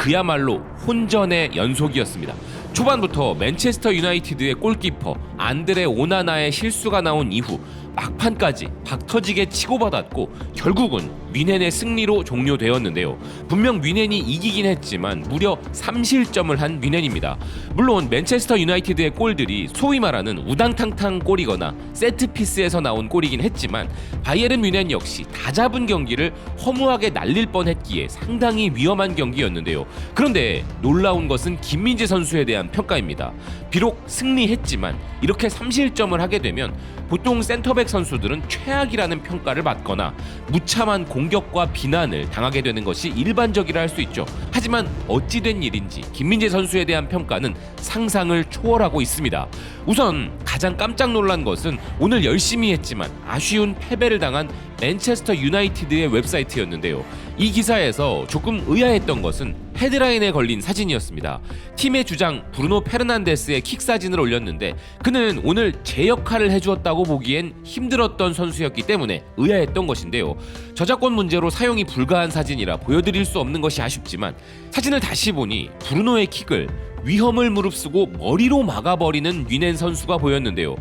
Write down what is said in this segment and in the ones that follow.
그야말로 혼전의 연속이었습니다. 초반부터 맨체스터 유나이티드의 골키퍼 안드레 오나나의 실수가 나온 이후 막판까지 박터지게 치고받았고 결국은 뮌헨의 승리로 종료되었는데요. 분명 뮌헨이 이기긴 했지만 무려 3실점을 한 뮌헨입니다. 물론 맨체스터 유나이티드의 골들이 소위 말하는 우당탕탕 골이거나 세트피스에서 나온 골이긴 했지만 바이에른 뮌헨 역시 다 잡은 경기를 허무하게 날릴 뻔했기에 상당히 위험한 경기였는데요. 그런데 놀라운 것은 김민재 선수에 대한 평가입니다. 비록 승리했지만 이렇게 3실점을 하게 되면 보통 센터백 선수들은 최악이라는 평가를 받거나 무참한 공격과 비난을 당하게 되는 것이 일반적이라 할 수 있죠. 하지만 어찌된 일인지 김민재 선수에 대한 평가는 상상을 초월하고 있습니다. 우선 가장 깜짝 놀란 것은 오늘 열심히 했지만 아쉬운 패배를 당한 맨체스터 유나이티드의 웹사이트였는데요. 이 기사에서 조금 의아했던 것은 헤드라인에 걸린 사진이었습니다. 팀의 주장 브루노 페르난데스의 킥 사진을 올렸는데 그는 오늘 제 역할을 해주었다고 보기엔 힘들었던 선수였기 때문에 의아했던 것인데요. 저작권 문제로 사용이 불가한 사진이라 보여드릴 수 없는 것이 아쉽지만 사진을 다시 보니 브루노의 킥을 위험을 무릅쓰고 머리로 막아버리는 뮌헨 선수가 보였는데요.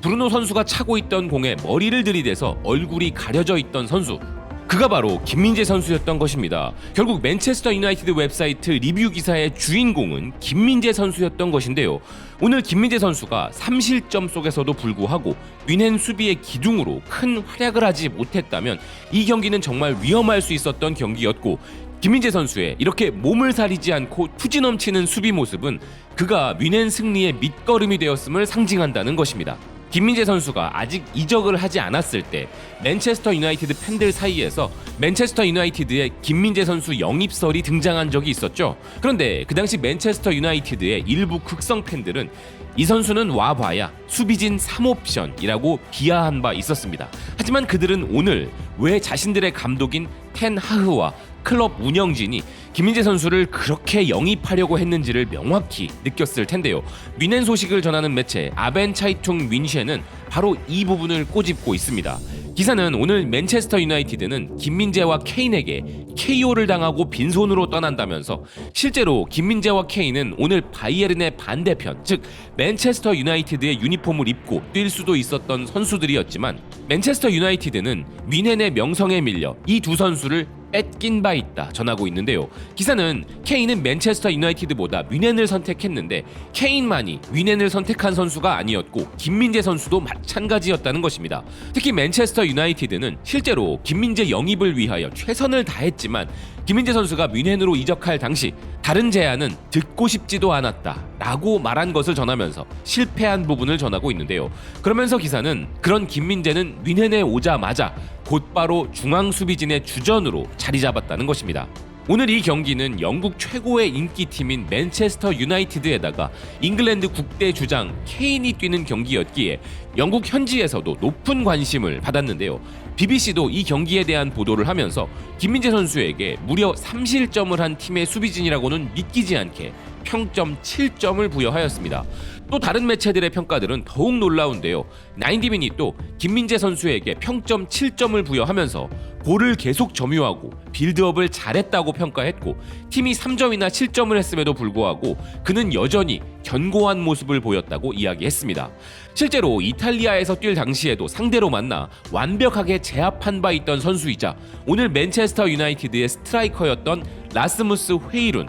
브루노 선수가 차고 있던 공에 머리를 들이대서 얼굴이 가려져 있던 선수, 그가 바로 김민재 선수였던 것입니다. 결국 맨체스터 유나이티드 웹사이트 리뷰 기사의 주인공은 김민재 선수였던 것인데요. 오늘 김민재 선수가 3실점 속에서도 불구하고 뮌헨 수비의 기둥으로 큰 활약을 하지 못했다면 이 경기는 정말 위험할 수 있었던 경기였고 김민재 선수의 이렇게 몸을 사리지 않고 투지 넘치는 수비 모습은 그가 뮌헨 승리의 밑거름이 되었음을 상징한다는 것입니다. 김민재 선수가 아직 이적을 하지 않았을 때 맨체스터 유나이티드 팬들 사이에서 맨체스터 유나이티드의 김민재 선수 영입설이 등장한 적이 있었죠. 그런데 그 당시 맨체스터 유나이티드의 일부 극성 팬들은 이 선수는 와봐야 수비진 3옵션이라고 비하한 바 있었습니다. 하지만 그들은 오늘 왜 자신들의 감독인 텐 하흐와 클럽 운영진이 김민재 선수를 그렇게 영입하려고 했는지를 명확히 느꼈을 텐데요. 뮌헨 소식을 전하는 매체 아벤차이퉁 뮌헨은 바로 이 부분을 꼬집고 있습니다. 기사는 오늘 맨체스터 유나이티드는 김민재와 케인에게 KO를 당하고 빈손으로 떠난다면서 실제로 김민재와 케인은 오늘 바이에른의 반대편, 즉 맨체스터 유나이티드의 유니폼을 입고 뛸 수도 있었던 선수들이었지만 맨체스터 유나이티드는 뮌헨의 명성에 밀려 이 두 선수를 뺏긴 바 있다 전하고 있는데요. 기사는 케인은 맨체스터 유나이티드보다 뮌헨을 선택했는데 케인만이 뮌헨을 선택한 선수가 아니었고 김민재 선수도 마찬가지였다는 것입니다. 특히 맨체스터 유나이티드는 실제로 김민재 영입을 위하여 최선을 다했지만 김민재 선수가 뮌헨으로 이적할 당시 다른 제안은 듣고 싶지도 않았다 라고 말한 것을 전하면서 실패한 부분을 전하고 있는데요. 그러면서 기사는 그런 김민재는 뮌헨에 오자마자 곧바로 중앙수비진의 주전으로 자리 잡았다는 것입니다. 오늘 이 경기는 영국 최고의 인기팀인 맨체스터 유나이티드에다가 잉글랜드 국대 주장 케인이 뛰는 경기였기에 영국 현지에서도 높은 관심을 받았는데요. BBC도 이 경기에 대한 보도를 하면서 김민재 선수에게 무려 3실점을 한 팀의 수비진이라고는 믿기지 않게 평점 7점을 부여하였습니다. 또 다른 매체들의 평가들은 더욱 놀라운데요. 나인디민이 또 김민재 선수에게 평점 7점을 부여하면서 볼을 계속 점유하고 빌드업을 잘했다고 평가했고 팀이 3점이나 7점을 했음에도 불구하고 그는 여전히 견고한 모습을 보였다고 이야기했습니다. 실제로 이탈리아에서 뛸 당시에도 상대로 만나 완벽하게 제압한 바 있던 선수이자 오늘 맨체스터 유나이티드의 스트라이커였던 라스무스 회이룬,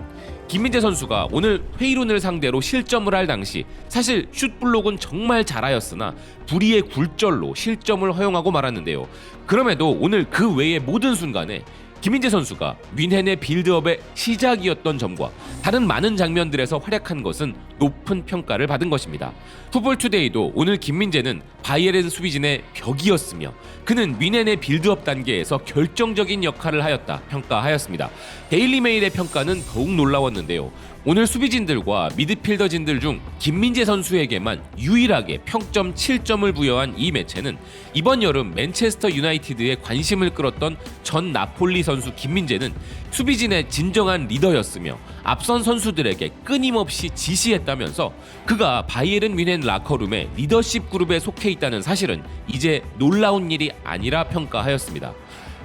김민재 선수가 오늘 회이룬을 상대로 실점을 할 당시 사실 슛블록은 정말 잘하였으나 불의의 굴절로 실점을 허용하고 말았는데요. 그럼에도 오늘 그 외의 모든 순간에 김민재 선수가 뮌헨의 빌드업의 시작이었던 점과 다른 많은 장면들에서 활약한 것은 높은 평가를 받은 것입니다. 풋볼투데이도 오늘 김민재는 바이에른 수비진의 벽이었으며 그는 뮌헨의 빌드업 단계에서 결정적인 역할을 하였다 평가하였습니다. 데일리메일의 평가는 더욱 놀라웠는데요. 오늘 수비진들과 미드필더진들 중 김민재 선수에게만 유일하게 평점 7점을 부여한 이 매체는 이번 여름 맨체스터 유나이티드에 관심을 끌었던 전 나폴리 선수 김민재는 수비진의 진정한 리더였으며 앞선 선수들에게 끊임없이 지시했다면서 그가 바이에른 뮌헨 라커룸의 리더십 그룹에 속해 있다는 사실은 이제 놀라운 일이 아니라 평가하였습니다.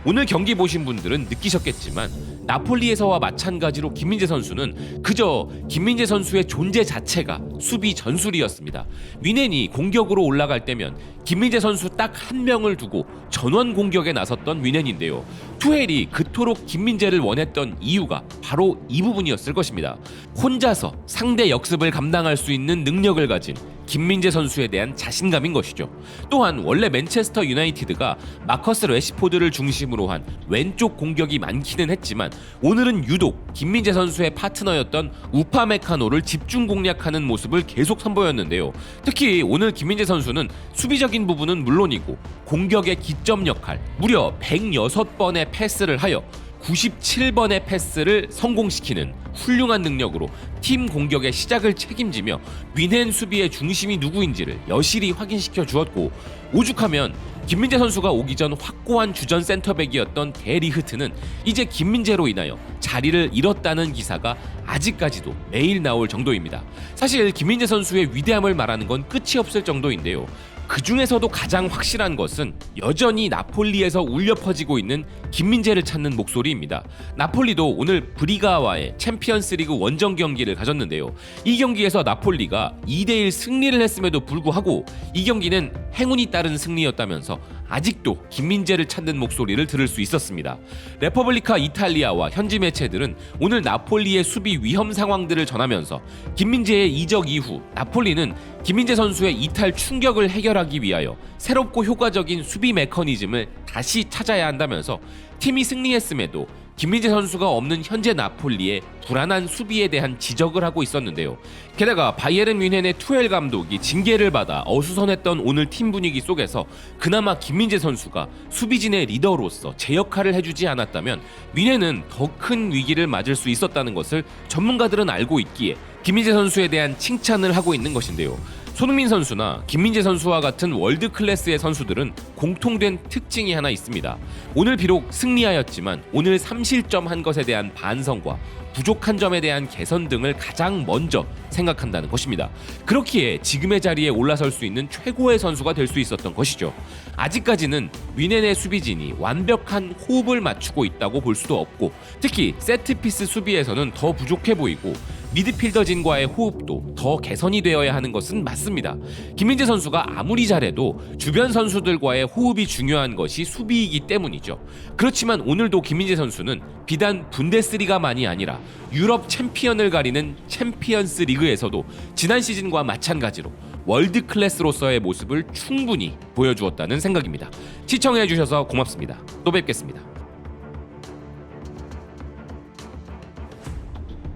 오늘 경기 보신 분들은 느끼셨겠지만 나폴리에서와 마찬가지로 김민재 선수는 그저 김민재 선수의 존재 자체가 수비 전술이었습니다. 뮌헨이 공격으로 올라갈 때면 김민재 선수 딱 한 명을 두고 전원 공격에 나섰던 뮌헨인데요. 투헬이 그토록 김민재를 원했던 이유가 바로 이 부분이었을 것입니다. 혼자서 상대 역습을 감당할 수 있는 능력을 가진 김민재 선수에 대한 자신감인 것이죠. 또한 원래 맨체스터 유나이티드가 마커스 래시포드를 중심으로 한 왼쪽 공격이 많기는 했지만 오늘은 유독 김민재 선수의 파트너였던 우파메카노를 집중 공략하는 모습을 계속 선보였는데요. 특히 오늘 김민재 선수는 수비적인 부분은 물론이고 공격의 기점 역할, 무려 106번의 패스를 하여 97번의 패스를 성공시키는 훌륭한 능력으로 팀 공격의 시작을 책임지며 뮌헨 수비의 중심이 누구인지를 여실히 확인시켜 주었고, 오죽하면 김민재 선수가 오기 전 확고한 주전 센터백이었던 데리흐트는 이제 김민재로 인하여 자리를 잃었다는 기사가 아직까지도 매일 나올 정도입니다. 사실 김민재 선수의 위대함을 말하는 건 끝이 없을 정도인데요. 그 중에서도 가장 확실한 것은 여전히 나폴리에서 울려 퍼지고 있는 김민재를 찾는 목소리입니다. 나폴리도 오늘 브리가와의 챔피언스리그 원정 경기를 가졌는데요. 이 경기에서 나폴리가 2대1 승리를 했음에도 불구하고 이 경기는 행운이 따른 승리였다면서 아직도 김민재를 찾는 목소리를 들을 수 있었습니다. 레퍼블리카 이탈리아와 현지 매체들은 오늘 나폴리의 수비 위험 상황들을 전하면서 김민재의 이적 이후 나폴리는 김민재 선수의 이탈 충격을 해결하기 위하여 새롭고 효과적인 수비 메커니즘을 다시 찾아야 한다면서 팀이 승리했음에도 김민재 선수가 없는 현재 나폴리의 불안한 수비에 대한 지적을 하고 있었는데요. 게다가 바이에른 뮌헨의 투헬 감독이 징계를 받아 어수선했던 오늘 팀 분위기 속에서 그나마 김민재 선수가 수비진의 리더로서 제 역할을 해주지 않았다면 뮌헨은 더 큰 위기를 맞을 수 있었다는 것을 전문가들은 알고 있기에 김민재 선수에 대한 칭찬을 하고 있는 것인데요. 손흥민 선수나 김민재 선수와 같은 월드 클래스의 선수들은 공통된 특징이 하나 있습니다. 오늘 비록 승리하였지만 오늘 3실점한 것에 대한 반성과 부족한 점에 대한 개선 등을 가장 먼저 생각한다는 것입니다. 그렇기에 지금의 자리에 올라설 수 있는 최고의 선수가 될 수 있었던 것이죠. 아직까지는 뮌헨의 수비진이 완벽한 호흡을 맞추고 있다고 볼 수도 없고, 특히 세트피스 수비에서는 더 부족해 보이고 미드필더진과의 호흡도 더 개선이 되어야 하는 것은 맞습니다. 김민재 선수가 아무리 잘해도 주변 선수들과의 호흡이 중요한 것이 수비이기 때문이죠. 그렇지만 오늘도 김민재 선수는 비단 분데스리가만이 아니라 유럽 챔피언을 가리는 챔피언스 리그에서도 지난 시즌과 마찬가지로 월드 클래스로서의 모습을 충분히 보여주었다는 생각입니다. 시청해주셔서 고맙습니다. 또 뵙겠습니다.